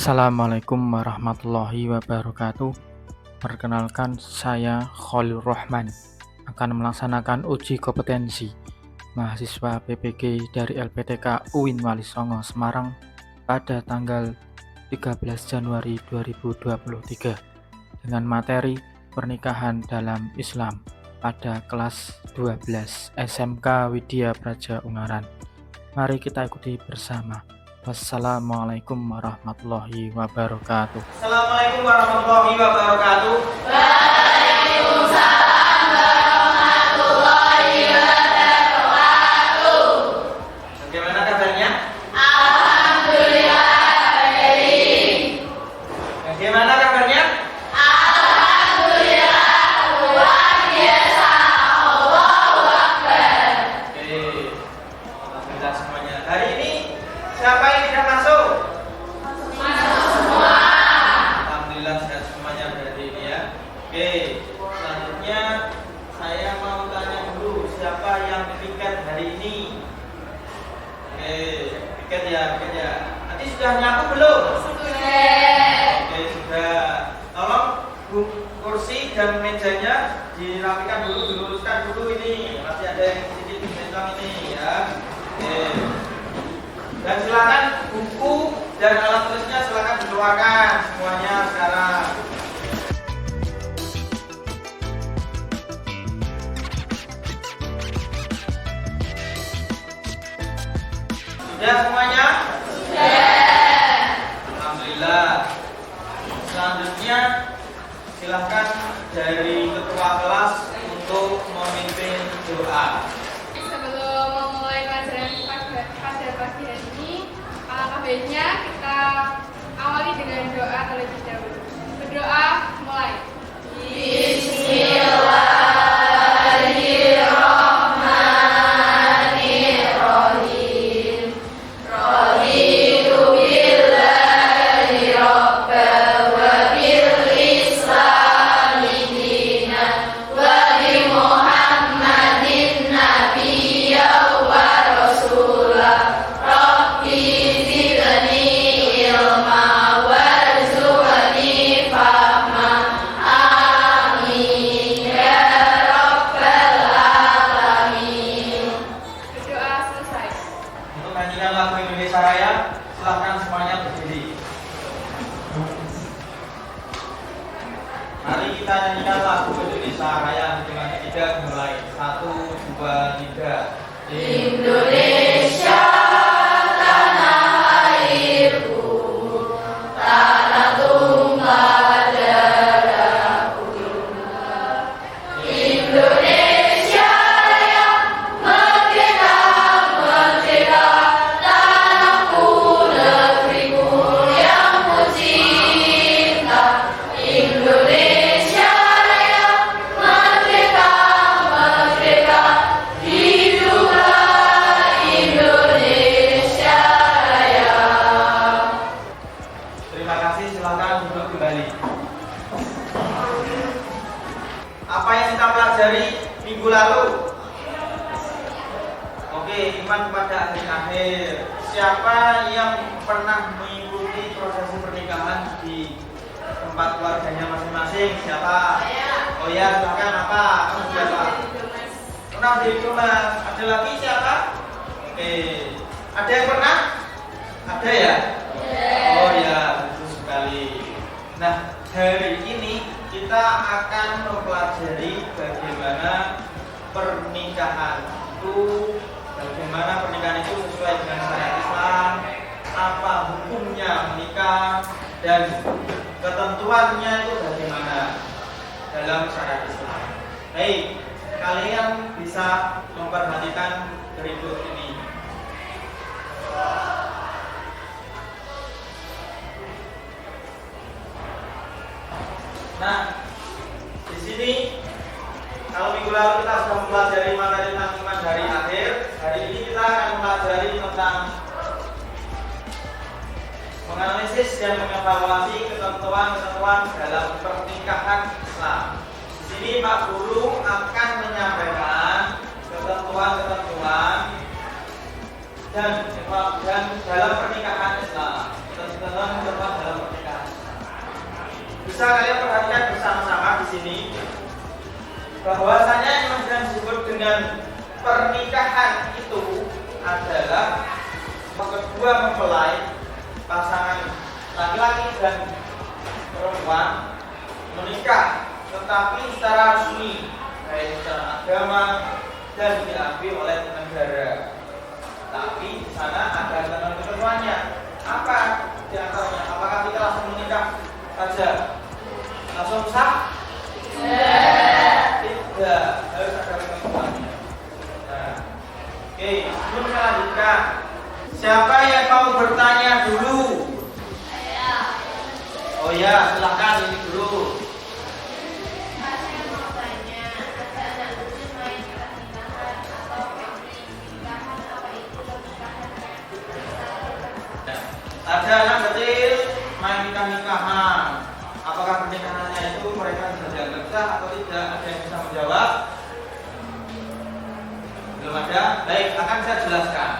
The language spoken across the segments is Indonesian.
Assalamualaikum warahmatullahi wabarakatuh. Perkenalkan, saya Khalil Rahman akan melaksanakan uji kompetensi mahasiswa PPG dari LPTK UIN Wali Songo Semarang pada tanggal 13 Januari 2023 dengan materi pernikahan dalam Islam pada kelas 12 SMK Widya Praja Ungaran. Mari kita ikuti bersama. Wassalamualaikum warahmatullahi wabarakatuh. Assalamualaikum warahmatullahi wabarakatuh. Waalaikumsalam warahmatullahi wabarakatuh. Bagaimana kabarnya? Alhamdulillah baik. Bagaimana kabarnya? Alhamdulillah luar biasa. Allahu Akbar. Oke, alhamdulillah semuanya. Hari ini siapa yang tidak masuk? Masuk semua. Alhamdulillah sehat semuanya berarti ini ya. Oke, selanjutnya saya mau tanya dulu siapa yang piket hari ini? Oke, piket ya. Nanti sudah nyapu belum? Oke, sudah. Tolong kursi dan mejanya dirapikan dulu, diluruskan dulu ini. Masih ada yang sedikit bencong ini ya. Oke. Dan silakan buku dan alat tulisnya silakan dikeluarkan semuanya sekarang. Sudah semuanya? Alhamdulillah. Selanjutnya silahkan dari ketua kelas untuk memimpin doa. Sebelum memulai pelajaran pada pagi hari ini, alangkah baiknya kita awali dengan doa terlebih dahulu. Berdoa, mulai. Bismillahirrahmanirrahim. Raditu billahi rabban wa bil islami dinan wa bi Muhammadin nabiyyan wa rasulah. Rabbi zidni ilma warzuqni fahma. Amin ya rabbal alamin. Berdoa selesai. Untuk nyanyikan lagu Indonesia Raya, silahkan semuanya berdiri. Mari kita nyanyikan lagu Indonesia Raya dengan ketiga mulai 1, 2, 3. Indonesia tanah airku, tanah tumpah darahku. Indonesia yang merdeka, merdeka, tanahku, negeriku yang ku cinta. Indonesia yang merdeka, merdeka, hiduplah Indonesia Raya. Terima kasih, silakan duduk kembali. Apa yang kita pelajari minggu lalu? Oke, iman pada akhir-akhir. Siapa yang pernah mengikuti prosesi pernikahan di tempat keluarganya masing-masing? Siapa? Oh ya, silakan. Apa? Kamu siapa? Pernah jadi Thomas. Ada lagi siapa? Oke. Ada yang pernah? Ada ya? Oh ya, betul sekali. Nah, hari ini kita akan mempelajari bagaimana pernikahan itu, bagaimana pernikahan itu sesuai dengan syariat Islam, apa hukumnya menikah, dan ketentuannya itu bagaimana dalam syariat Islam. Baik, kalian bisa memperhatikan berikut ini. Nah, di sini kalau minggu lalu kita sudah mempelajari materi tentang iman dari akhir, hari ini kita akan mempelajari tentang menganalisis dan mengevaluasi ketentuan-ketentuan dalam pernikahan Islam. Di sini Pak Guru akan menyampaikan ketentuan-ketentuan dan dalam pernikahan Islam, ketentuan dalam sini bahwasanya yang disebut dengan pernikahan itu adalah kedua mempelai pasangan laki-laki dan perempuan menikah, tetapi secara resmi, baik secara agama dan diakui oleh negara. Tapi di sana ada ketentuannya. Apa di antaranya? Apakah kita langsung menikah saja? Langsung sah? Tidak, harus ada ketentuannya. Nah, oke, sebelum saya lanjutkan, siapa yang mau bertanya dulu? Oh ya, silakan ini dulu. Saya mau tanya, ada anak kecil main nikah-nikahan atau family nikahan, apa itu pernikahan? Ada anak kecil main nikah-nikahan. Apakah pernikahannya itu mereka bisa dianggap sah atau tidak? Ada yang bisa menjawab? Belum ada. Baik, akan saya jelaskan.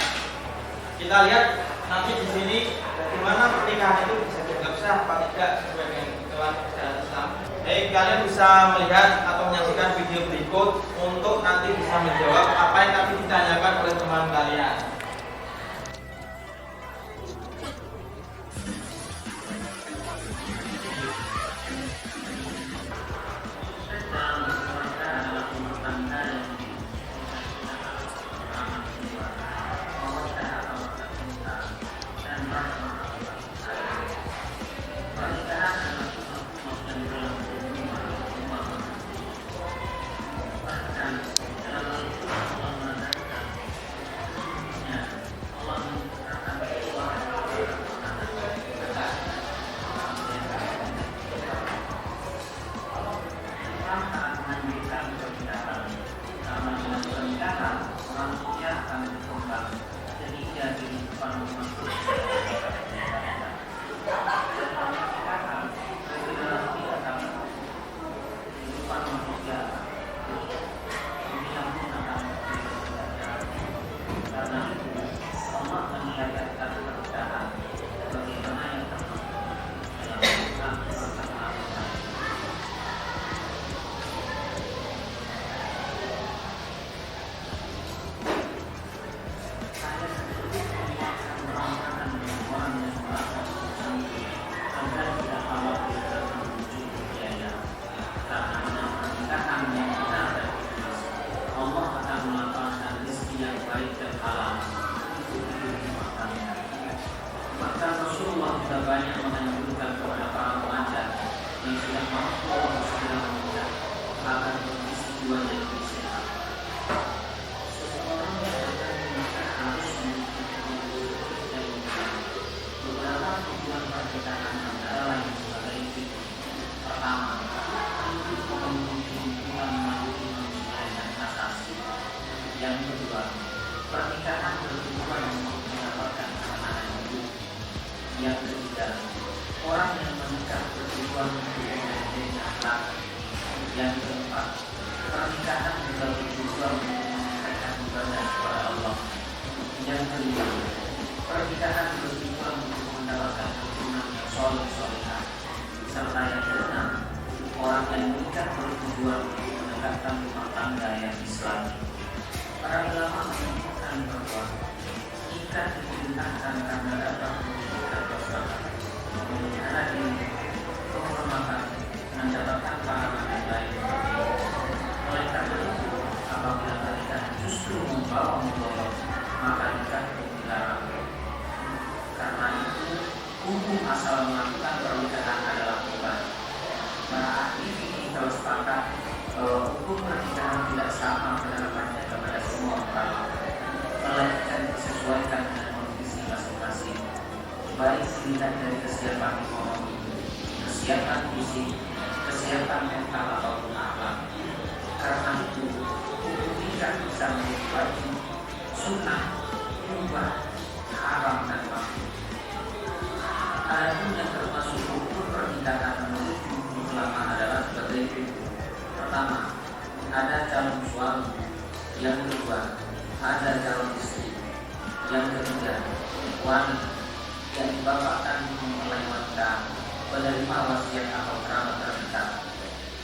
Kita lihat nanti di sini bagaimana pernikahan itu bisa dianggap sah atau tidak sesuai dengan ketentuan syariat Islam. Baik, kalian bisa melihat atau menyaksikan video berikut untuk nanti bisa menjawab apa yang tadi ditanyakan oleh teman kalian.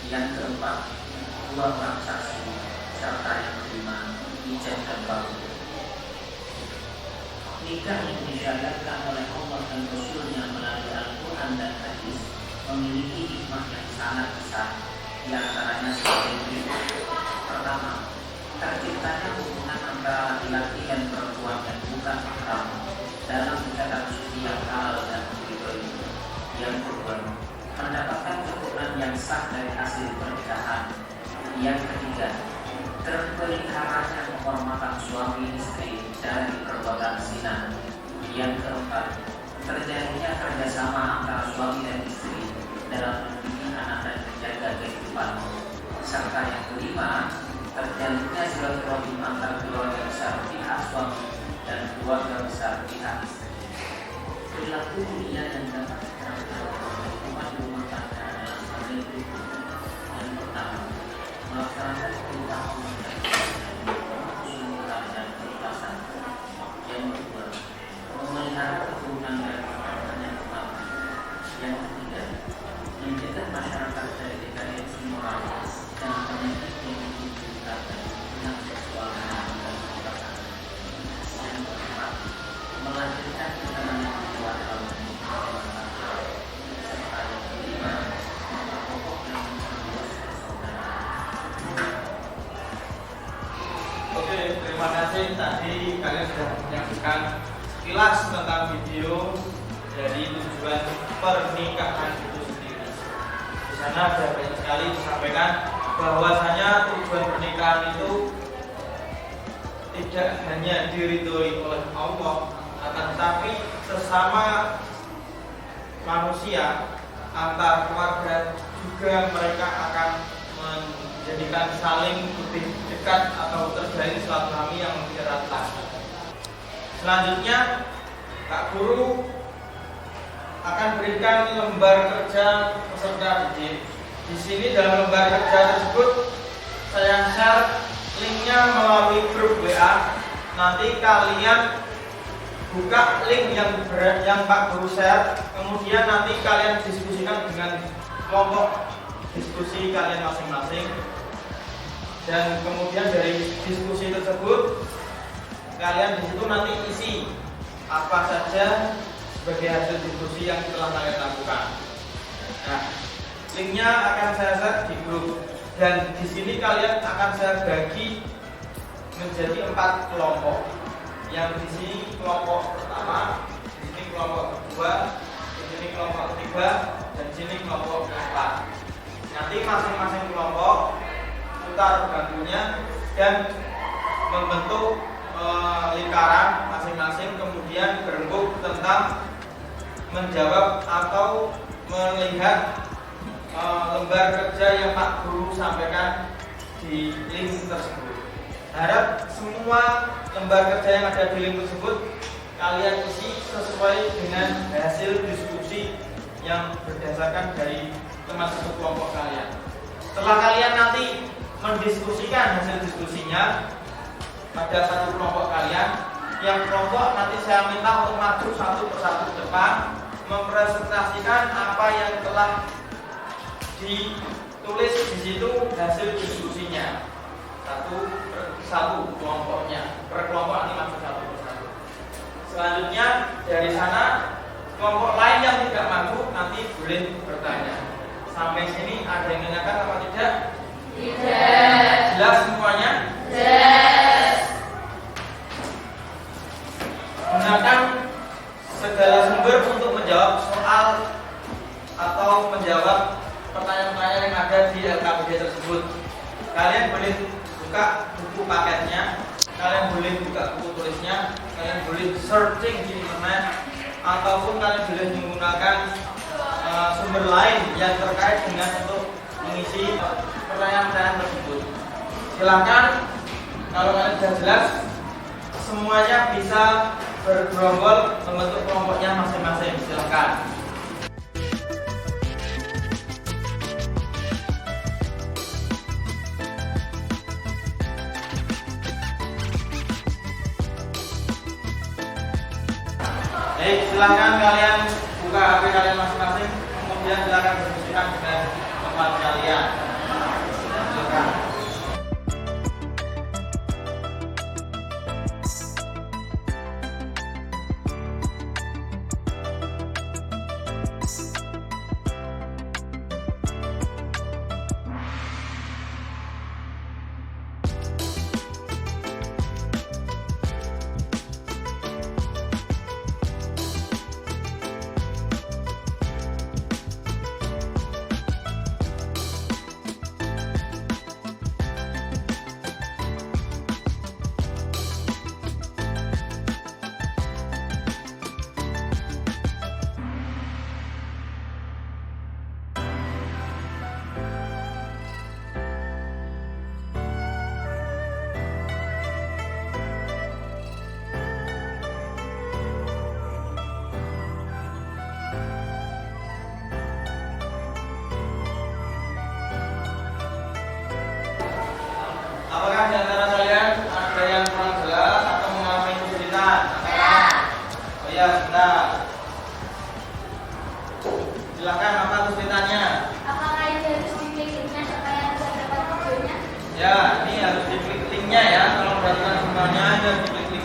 Yang keempat, 2 orang saksi serta yang kelima, ijab dan kabul. Nikah yang disyariatkan oleh Allah dan Rasul-Nya melalui Al-Quran dan Hadis memiliki hikmah yang sangat besar. Di antaranya sebagai berikut. Pertama, terciptanya hubungan antara laki-laki dan perempuan yang bukan mahram dalam ikatan suci yang halal dan diridhoi. Yang kedua, mendapatkan keturunan yang sah dari hasil pernikahan. Yang ketiga, terpeliharanya penghormatan suami istri dari perbuatan zina. Yang keempat, terjadinya kerjasama antara suami dan istri dalam mendidik anak dan menjaga kehidupan. Serta yang kelima, terjalinnya silaturahim antara keluarga besar pihak suami dan keluarga besar pihak istri. Perilaku mulia dan dapat hubungan rumah tangga dalam hal berikut. Yang pertama, melaksanakan perintah Allah dan keikhlasan. Yang kedua, memelihara keturunan dan keturunan yang utama. Yang ketiga, menjaga masyarakat dari dekadensi moral dan penyakit yang ditimbulkan dengan seksual dan kebangsaan. Yang keempat, melahirkan ketenangan jiwa dalam serta yang kelima, pokok dan memperluas persaudaraan. Oke, terima kasih. Tadi kalian sudah menyaksikan sekilas tentang video dari tujuan pernikahan itu sendiri. Di sana ada banyak sekali disampaikan bahwasanya tujuan pernikahan itu tidak hanya diridhoi oleh Allah, akan tetapi sesama manusia antar keluarga juga mereka akan menjadikan saling lebih dekat atau terjalin silaturahmi yang lebih erat lagi. Selanjutnya, Kak Guru akan berikan lembar kerja peserta didik. Di sini dalam lembar kerja tersebut saya share linknya melalui grup WA. Nanti kalian buka link yang Pak Guru share, kemudian nanti kalian diskusikan dengan kelompok diskusi kalian masing-masing. Dan kemudian dari diskusi tersebut kalian di situ nanti isi apa saja sebagai hasil diskusi yang telah kalian lakukan. Nah, linknya akan saya share di grup dan di sini kalian akan saya bagi menjadi 4 kelompok. Yang di sini kelompok pertama, di sini kelompok kedua, di sini kelompok ketiga, dan di sini kelompok keempat. Nanti masing-masing kelompok putar bangkunya dan membentuk lingkaran masing-masing, kemudian berembuk tentang menjawab atau melihat lembar kerja yang Pak Guru sampaikan di link tersebut. Harap semua lembar kerja yang ada di link tersebut kalian isi sesuai dengan hasil diskusi yang berdasarkan dari teman satu kelompok kalian. Setelah kalian nanti mendiskusikan hasil diskusinya pada satu kelompok kalian, yang kelompok nanti saya minta untuk maju satu persatu ke depan mempresentasikan apa yang telah ditulis di situ hasil diskusinya satu persatu kelompoknya, per kelompok nanti maju satu persatu. Selanjutnya dari sana kelompok lain yang tidak maju nanti boleh bertanya. Sampai sini ada yang menanyakan apa tidak? Tidak. Jelas semuanya? Yes. Gunakan segala sumber untuk menjawab soal atau menjawab pertanyaan-pertanyaan yang ada di LKPD tersebut. Kalian boleh buka buku paketnya, kalian boleh buka buku tulisnya, kalian boleh searching di internet, ataupun kalian boleh menggunakan sumber lain yang terkait dengan untuk mengisi pertanyaan-pertanyaan tersebut. Silakan, kalau kalian sudah jelas, semuanya bisa bergerombol membentuk kelompoknya masing-masing. Silakan. Baik, silakan kalian buka HP kalian masing-masing, kemudian silakan berdiskusikan dengan teman kalian.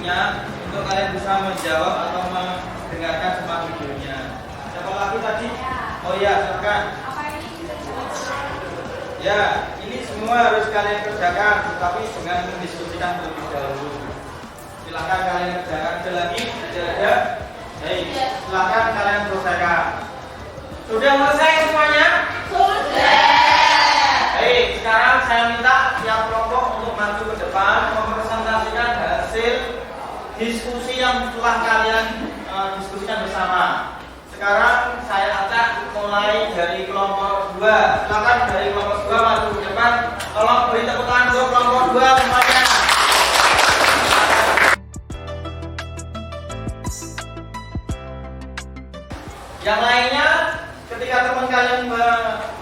diskusinya untuk kalian bisa menjawab atau mendengarkan semua videonya. Siapa lagi tadi? Oh ya, silakan. Ya, ini semua harus kalian kerjakan, tetapi dengan mendiskusikan terlebih dahulu. Silakan kalian kerjakan. Ada lagi? Ada? Baik, silakan kalian selesaikan. Sudah selesai semuanya? Sudah. Baik, sekarang saya minta tiap kelompok untuk maju ke depan mempresentasikan hasil diskusi yang telah kalian diskusikan bersama. Sekarang saya ajak mulai dari kelompok 2. Silakan dari kelompok 2 maju ke depan. Tolong beri tepuk tangan untuk kelompok 2 semuanya. Yang lainnya, ketika teman kalian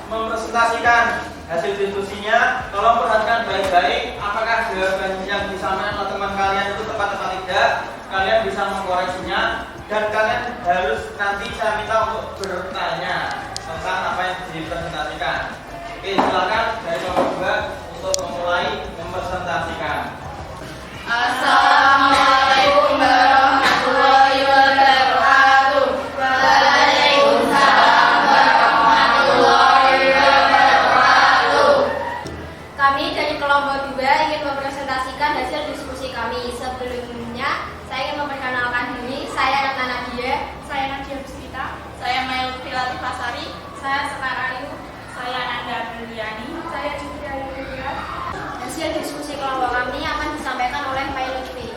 mempresentasikan hasil diskusinya, tolong perhatikan baik-baik apakah jawaban yang disampaikan oleh teman kalian itu tepat atau tidak. Kalian bisa mengkoreksinya dan kalian harus nanti saya minta untuk bertanya tentang apa yang dipresentasikan. Oke, silakan dari kelompok 2 untuk memulai mempresentasikan. Assalamualaikum warahmatullahi wabarakatuh. Waalaikumsalam warahmatullahi wabarakatuh. Kami dari kelompok 2 ingin mempresentasikan hasil diskusi kami. Sebelumnya, saya ingin memperkenalkan diri. Saya Ratna Nadia. Saya Nadia Puspita. Saya Mailutri Latifasari. Saya Sekar Ayu. Saya Nanda Briliani. Saya Jupri Ayu. Hasil diskusi kelompok kami akan disampaikan oleh Mailutri.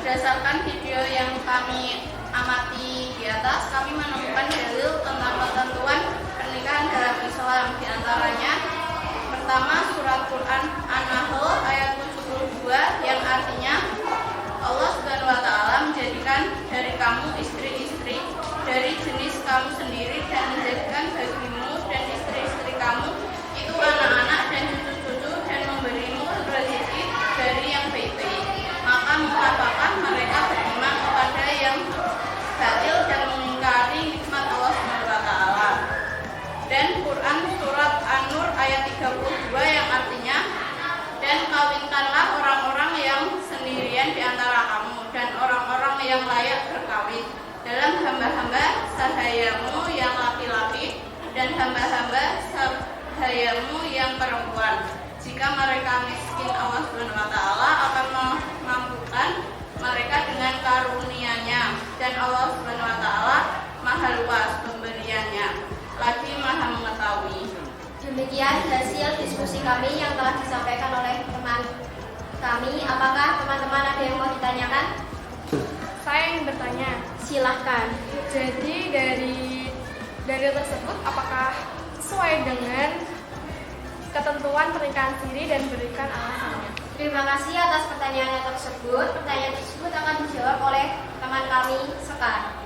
Berdasarkan video yang kami amati di atas, kami menemukan dalil tentang ketentuan pernikahan dalam Islam. Di antaranya, pertama surat Quran An-Nahl ayat 72 yang artinya Allah Subhanahu wa taala menjadikan dari kamu istri-istri dari jenis kamu sendiri dan menjadikan bagimu dan istri-istri kamu itu anak-anak dan cucu-cucu dan memberimu rezeki dari yang baik-baik. Maka mengatakan mereka beriman kepada yang batil dan mengingkari nikmat Allah Subhanahu wa taala. Dan Quran surat An-Nur ayat 32 yang artinya dan kawinkanlah orang-orang yang sendirian di antara kamu dan orang-orang yang layak berkawin dalam hamba-hamba sahayamu yang laki-laki dan hamba-hamba sahayamu yang perempuan. Jika mereka miskin, Allah Subhanahu wa taala akan memampukan mereka dengan karunia-Nya dan Allah Subhanahu wa taala Maha luas pemberiannya, lagi Maha mengetahui. Demikian hasil diskusi kami yang telah disampaikan oleh teman kami. Apakah teman-teman ada yang mau ditanyakan? Saya ingin bertanya. Silahkan. Jadi dari tersebut apakah sesuai dengan ketentuan pernikahan siri dan berikan alasannya? Terima kasih atas pertanyaannya tersebut. Pertanyaan tersebut akan dijawab oleh teman kami Sekar.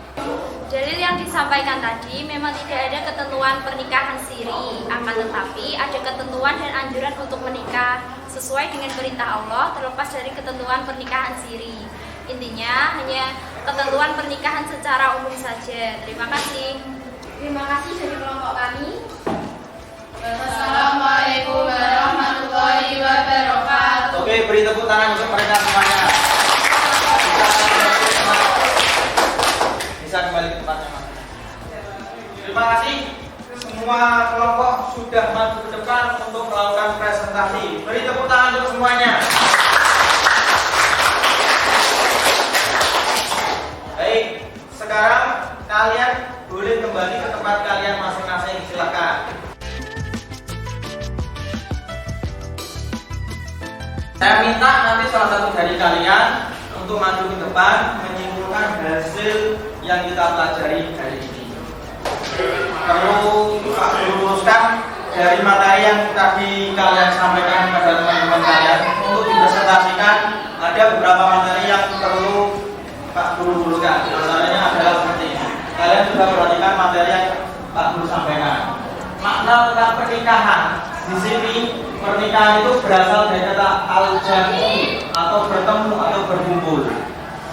Dalil yang disampaikan tadi memang tidak ada ketentuan pernikahan siri, akan tetapi ada ketentuan dan anjuran untuk menikah sesuai dengan perintah Allah terlepas dari ketentuan pernikahan siri. Intinya hanya ketentuan pernikahan secara umum saja. Terima kasih. Terima kasih dari kelompok kami. Assalamualaikum warahmatullahi wabarakatuh. Oke, beri tepuk tangan untuk mereka semuanya. Bisa kembali ke tempatnya, Mas. Terima kasih. Semua kelompok sudah maju ke depan untuk melakukan presentasi. Beri tepuk tangan untuk semuanya. Baik, sekarang kalian boleh kembali ke tempat kalian masing-masing. Silakan. Saya minta nanti salah satu dari kalian untuk maju ke depan menyimpulkan hasil yang kita pelajari hari ini. Perlu Pak Guru luruskan dari materi yang tadi kalian sampaikan kepada teman-teman kalian untuk dipresentasikan. Ada beberapa materi yang perlu Pak Guru luruskan. Antaranya adalah seperti ini. Kalian sudah perhatikan materi yang Pak Guru sampaikan. Makna tentang pernikahan. Di sini pernikahan itu berasal dari kata al-jamu atau bertemu atau berkumpul.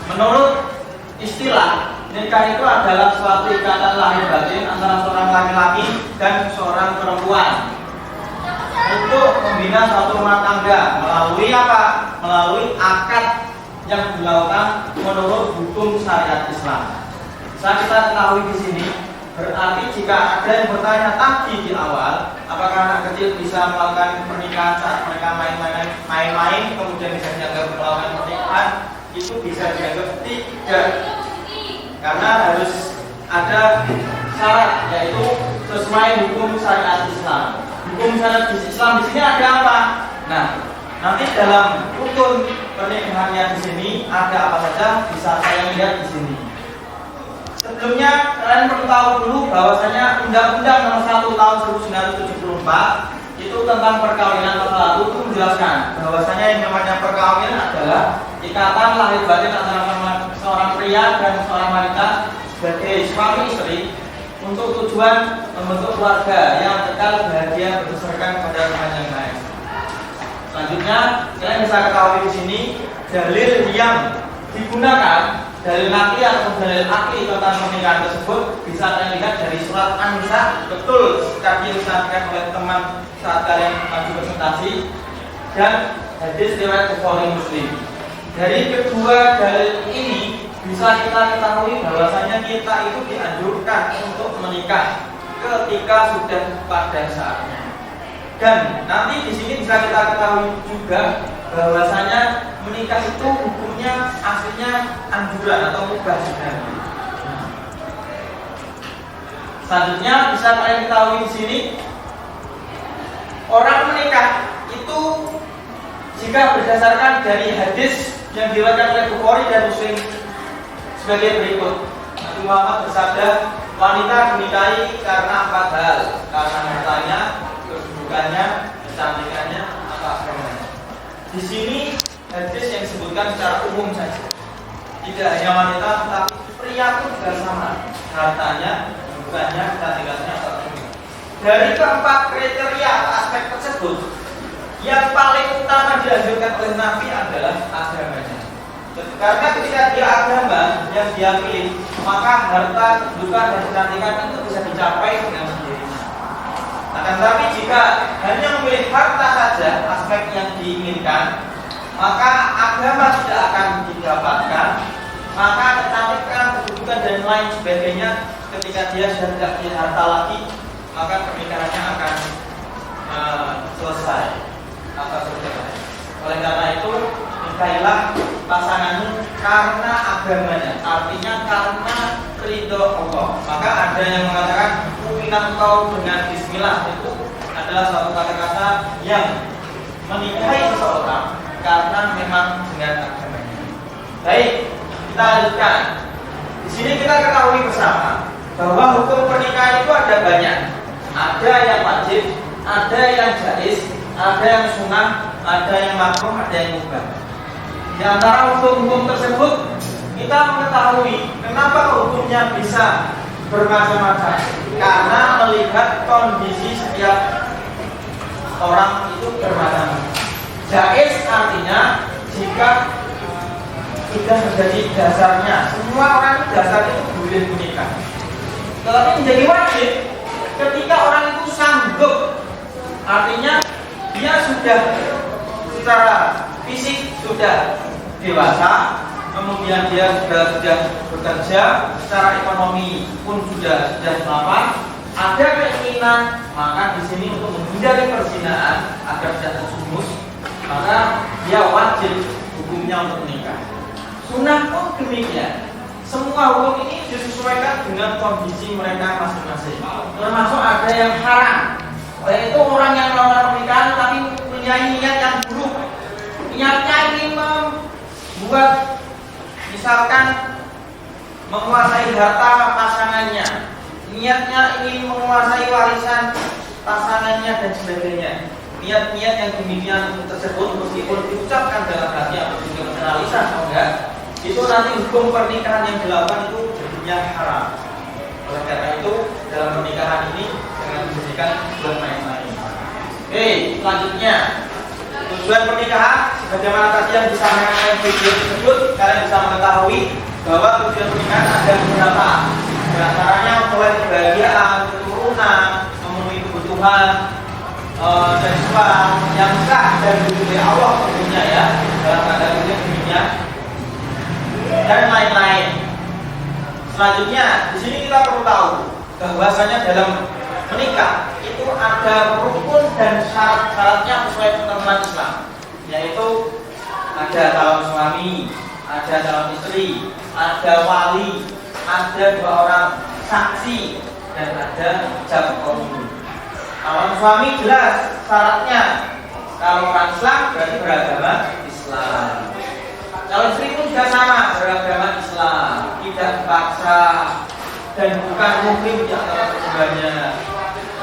Menurut istilah, nikah itu adalah suatu ikatan lahir batin antara seorang laki-laki dan seorang perempuan untuk membina suatu rumah tangga melalui apa? Melalui akad yang dilakukan menurut hukum syariat Islam. Bisa kita ketahui di sini, berarti jika ada yang bertanya tadi di awal, apakah anak kecil bisa melakukan pernikahan saat mereka main-main, kemudian bisa dianggap melakukan pernikahan, itu bisa dianggap tidak, karena harus ada syarat, yaitu sesuai hukum syariat Islam. Hukum syariat Islam di sini ada apa? Nah, nanti dalam rukun pernikahannya di sini ada apa saja bisa saya lihat di sini. Sebelumnya kalian perlu tahu dulu bahwasanya Undang-Undang Nomor 1 Tahun 1974 itu tentang perkawinan masa lalu itu menjelaskan bahwasanya yang namanya perkawinan adalah ikatan lahir batin antara seorang pria dan seorang wanita sebagai suami istri untuk tujuan membentuk keluarga yang kekal bahagia berdasarkan pada Tuhan yang Maha Esa. Selanjutnya, kalian bisa ketahui di sini dalil yang digunakan, dalil nakli atau dalil akli tentang pernikahan tersebut bisa kalian lihat dari surat An-Nisa. Betul tadi disampaikan oleh teman saat kalian maju presentasi, dan hadis riwayat Bukhari Muslim. Dari kedua dalil ini bisa kita ketahui bahwasanya kita itu dianjurkan untuk menikah ketika sudah pada saatnya. Dan nanti di sini bisa kita ketahui juga bahwasanya menikah itu hukumnya aslinya anjuran atau mubah sebenarnya. Selanjutnya bisa kalian ketahui di sini, orang menikah itu jika berdasarkan dari hadis yang diriwayatkan oleh Bukhari dan Muslim sebagai berikut. Nabi Muhammad bersabda, wanita dinikahi karena 4 hal: karena hartanya, kedudukannya, kecantikannya, atau agamanya. Di sini hadis yang disebutkan secara umum saja. Tidak hanya wanita, tetapi pria pun juga sama. Hartanya, kedudukannya, kecantikannya, atau agamanya. Dari keempat kriteria atau aspek tersebut, yang paling utama dianjurkan oleh Nabi adalah agamanya. Karena ketika dia agama yang dia pilih, maka harta, kedudukan, dan kecantikan itu bisa dicapai dengan sendirinya. Akan tetapi jika hanya memilih harta saja aspek yang diinginkan, maka agama tidak akan didapatkan, maka kecantikan, kedudukan, dan lain sebagainya ketika dia sudah tidak punya harta lagi, maka pernikahannya akan selesai atau selesai. Oleh karena itu, nikahilah pasanganmu karena agamanya, artinya karena ridho Allah. Maka ada yang mengatakan mu'minan kau dengan bismillah, itu adalah suatu kata-kata yang menikahi seseorang karena memang dengan agamanya. Baik, kita lanjutkan. Di sini kita ketahui bersama bahwa hukum pernikahan itu ada banyak. Ada yang wajib, ada yang jaiz, ada yang sunnah, ada yang makruh, ada yang mubah. Di antara hukum-hukum tersebut, kita mengetahui kenapa hukumnya bisa bermacam-macam. Karena melihat kondisi setiap orang itu bermacam-macam. Jaiz artinya jika sudah menjadi dasarnya, semua orang itu dasarnya itu boleh menikah. Tetapi menjadi wajib ketika orang itu sanggup, artinya dia sudah secara fisik sudah dewasa, kemudian dia sudah bekerja, secara ekonomi pun sudah mapan, ada keinginan, maka di sini untuk menghindari perzinahan agar tidak terjerumus, maka dia wajib hukumnya untuk menikah. Sunnah pun demikian. Semua hukum ini disesuaikan dengan kondisi mereka masing-masing. Termasuk ada yang haram, yaitu orang yang melakukan pernikahan tapi punya niat yang buruk. Niatnya ingin membuat, misalkan menguasai harta pasangannya, niatnya ingin menguasai warisan pasangannya dan sebagainya. Niat-niat yang demikian tersebut meskipun diucapkan dalam hati atau juga secara lisan atau enggak, itu nanti hukum pernikahan yang dilakukan itu jadinya haram. Oleh karena itu dalam pernikahan ini jangan dijadikan tujuan main-main. Oke, selanjutnya tujuan pernikahan sebagaimana tadi yang disampaikan oleh video tersebut, kalian bisa mengetahui bahwa tujuan pernikahan ada beberapa. Di antaranya mulai kebahagiaan, keturunan, memenuhi kebutuhan seksual yang sah dan diridhoi Allah tentunya ya, dalam keadaan demikian. Selanjutnya, di sini kita perlu tahu bahwasanya dalam menikah itu ada rukun dan syarat-syaratnya sesuai ketentuan Islam, yaitu ada calon suami, ada calon istri, ada wali, ada 2 orang saksi, dan ada ijab qabul. Calon suami jelas syaratnya, kalau orang Islam berarti beragama Islam. Calon istri pun juga sama, beragama Islam, tidak dipaksa dan bukan muhrim di antara keduanya.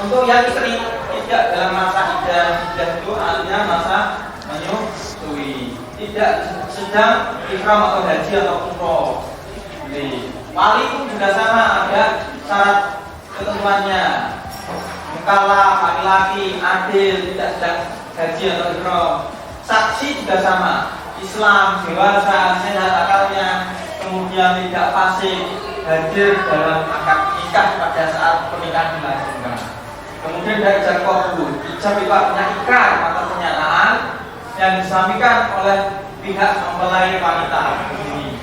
Untuk yang istri tidak dalam masa iddah itu artinya masa menyusui, tidak sedang ihram atau haji atau umroh. Wali pun juga sama, ada syarat ketentuannya. Mukallaf, laki-laki, adil, tidak sedang haji atau ihram. Saksi juga sama, Islam, dewasa, sehat akalnya, kemudian tidak fasik, hadir dalam akad nikah pada saat pernikahan dilangsungkan. Kemudian dari ijab qabul, ijab itu artinya ikrar atau pernyataan yang disampaikan oleh pihak mempelai wanita ini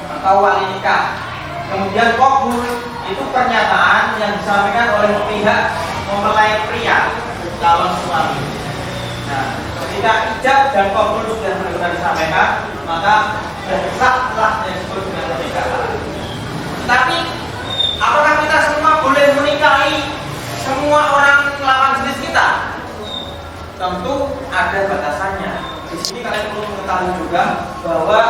atau wali nikah. Kemudian qabul itu pernyataan yang disampaikan oleh pihak mempelai pria calon suami. Nah, ketika ijab dan qabul sudah benar-benar disampaikan, maka sahlah yang disebut dengan pernikahan. Tapi apakah kita semua boleh menikahi semua orang lawan jenis kita? Tentu ada batasannya. Di sini kalian perlu mengetahui juga bahwa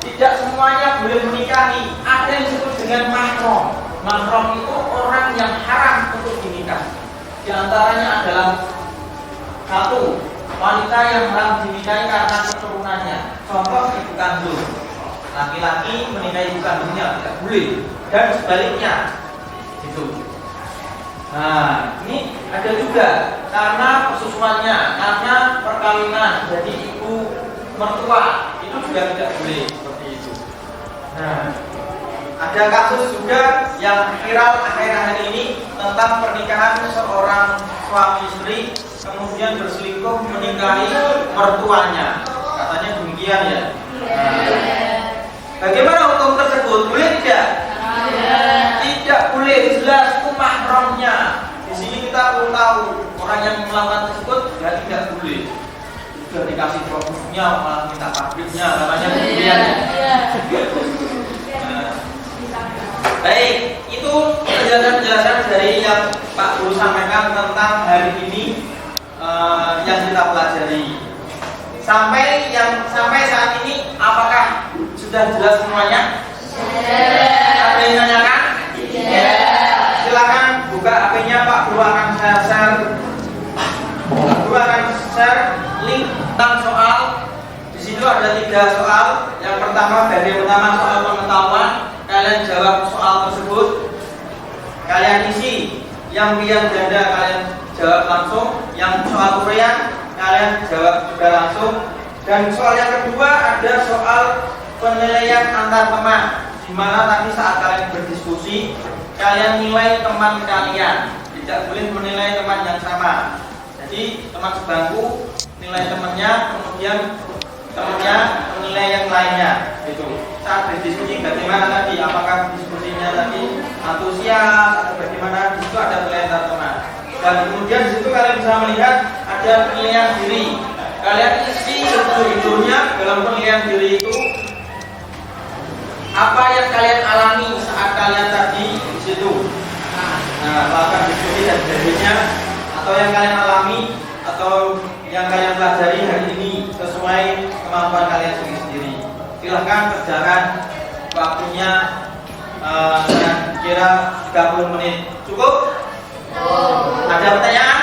tidak semuanya boleh menikahi. Ada yang disebut dengan mahram. Mahram itu orang yang haram untuk dinikah. Di antaranya adalah 1, wanita yang haram dinikahi karena keturunannya. Contoh ibu kandung. Laki-laki menikahi ibu kandungnya tidak boleh. Dan sebaliknya, gitu. Nah, ini ada juga karena persusuannya, karena perkawinan, jadi ibu mertua itu juga tidak boleh seperti itu. Nah, ada kasus juga yang viral akhir-akhir ini tentang pernikahan seorang suami istri kemudian berselingkuh menikahi mertuanya. Katanya demikian ya. Nah, bagaimana hukum tersebut? Boleh tidak? Tidak boleh, jelas itu mahramnya. Di sini kita perlu tahu orang yang melakukan tersebut berarti tidak boleh. Sudah dikasih produksinya malah minta pabriknya, namanya demikian. Baik, itu penjelasan dari yang Pak Guru sampaikan tentang hari ini yang kita pelajari. Sampai saat ini apakah sudah jelas semuanya? Ada yang nanyakan? Silakan buka HP-nya, Pak Guru akan share. Pak Guru akan share link tentang soal. Di situ ada 3 soal. Yang pertama, bagian pertama soal pengetahuan. Kalian jawab soal tersebut. Kalian isi. Yang biar ganda kalian jawab langsung. Yang soal Korea kalian jawab juga langsung. Dan soal yang kedua ada soal penilaian antar teman, di mana nanti saat kalian berdiskusi kalian nilai teman kalian, tidak boleh menilai teman yang sama. Jadi teman sebangku nilai temannya, kemudian temannya menilai yang lainnya. Gitu. Saat berdiskusi bagaimana tadi? Apakah diskusinya tadi antusias atau bagaimana? Di situ ada penilaian antar teman. Dan kemudian di situ kalian bisa melihat ada penilaian diri. Kalian isi sejujurnya dalam penilaian diri itu apa yang kalian alami saat kalian tadi di situ. Nah, melakukan diskusi dan sebagainya, atau yang kalian alami atau yang kalian pelajari hari ini sesuai kemampuan kalian sendiri. Silahkan kerjakan waktunya kira 30 menit. Cukup? Ada pertanyaan?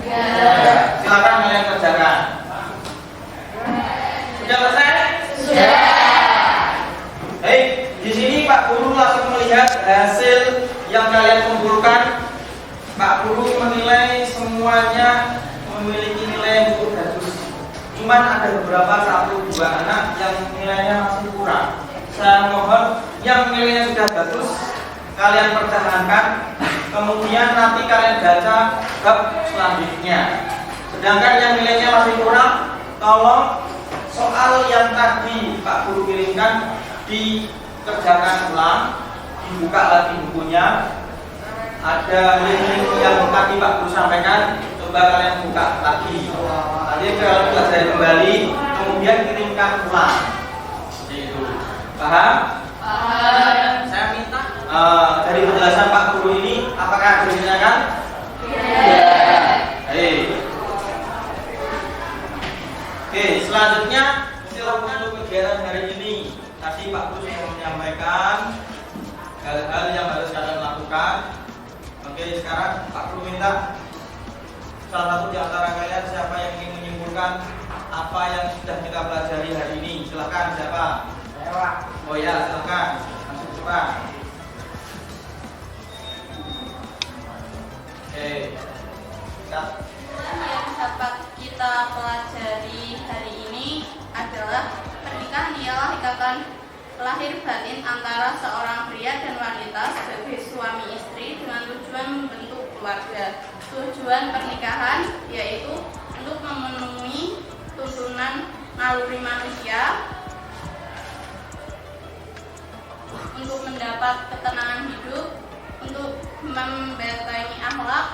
Ya. Silahkan kalian kerjakan. Sudah selesai? Sudah. Baik, di sini Pak Guru langsung melihat hasil yang kalian kumpulkan. Pak Guru menilai semuanya memiliki nilai yang cukup bagus. Cuman ada beberapa 1-2 anak yang nilainya masih kurang. Saya mohon yang nilainya sudah bagus kalian pertahankan. Kemudian nanti kalian baca bab selanjutnya. Sedangkan yang nilainya masih kurang, tolong soal yang tadi Pak Guru kirimkan dikerjakan ulang, dibuka lagi bukunya. Ada link-link yang tadi Pak Guru sampaikan, coba kalian buka lagi. Nanti kalian pelajari kembali, kemudian kirimkan ulang. Itu paham? Paham. Saya minta dari penjelasan Pak Guru ini, apakah ada yang ditanyakan? Oke, selanjutnya silakan untuk kegiatan hari ini. Tadi Pak Guru sudah menyampaikan hal-hal yang harus kalian lakukan. Oke, sekarang Pak Guru minta salah satu di antara kalian siapa yang ingin menyimpulkan apa yang sudah kita pelajari hari ini. Silakan, siapa? Saya, Pak. Oh ya, silakan. Masuk cepat. Oke. Yang dapat kita pelajari hari ini adalah pernikahan ialah ikatan lahir batin antara seorang pria dan wanita sebagai suami istri dengan tujuan membentuk keluarga. Tujuan pernikahan yaitu untuk memenuhi tuntunan naluri manusia, untuk mendapat ketenangan hidup, untuk membentengi akhlak,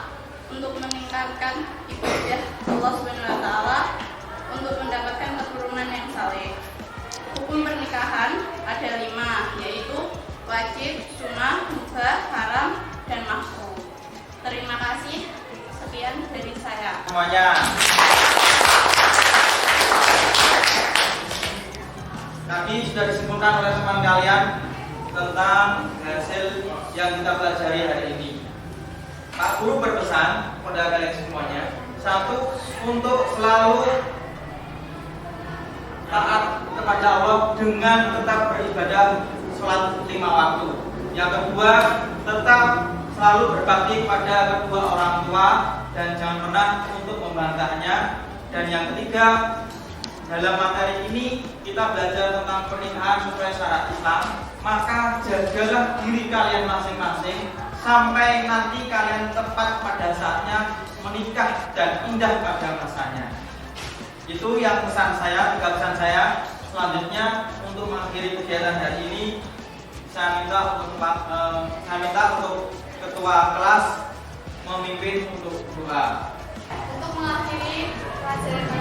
untuk meningkatkan ibadah Allah SWT, untuk mendapatkan keturunan yang saleh. Hukum pernikahan ada 5, yaitu wajib, sunnah, mubah, haram, dan makruh. Terima kasih. Sekian dari saya. Semuanya. Tadi sudah disimpulkan oleh teman kalian tentang hasil yang kita pelajari hari ini. Pak Guru berpesan kepada kalian semuanya, satu, untuk selalu taat kepada Allah dengan tetap beribadah sholat 5 waktu. Yang kedua, tetap selalu berbakti pada kedua orang tua dan jangan pernah untuk membantahnya. Dan yang ketiga, dalam materi ini kita belajar tentang pernikahan sesuai syariat Islam. Maka jagalah diri kalian masing-masing sampai nanti kalian tepat pada saatnya menikah dan indah pada masanya. Itu yang pesan saya, 3 pesan saya. Selanjutnya untuk mengakhiri kegiatan hari ini, saya minta untuk ketua kelas memimpin untuk doa. Untuk mengakhiri pelajaran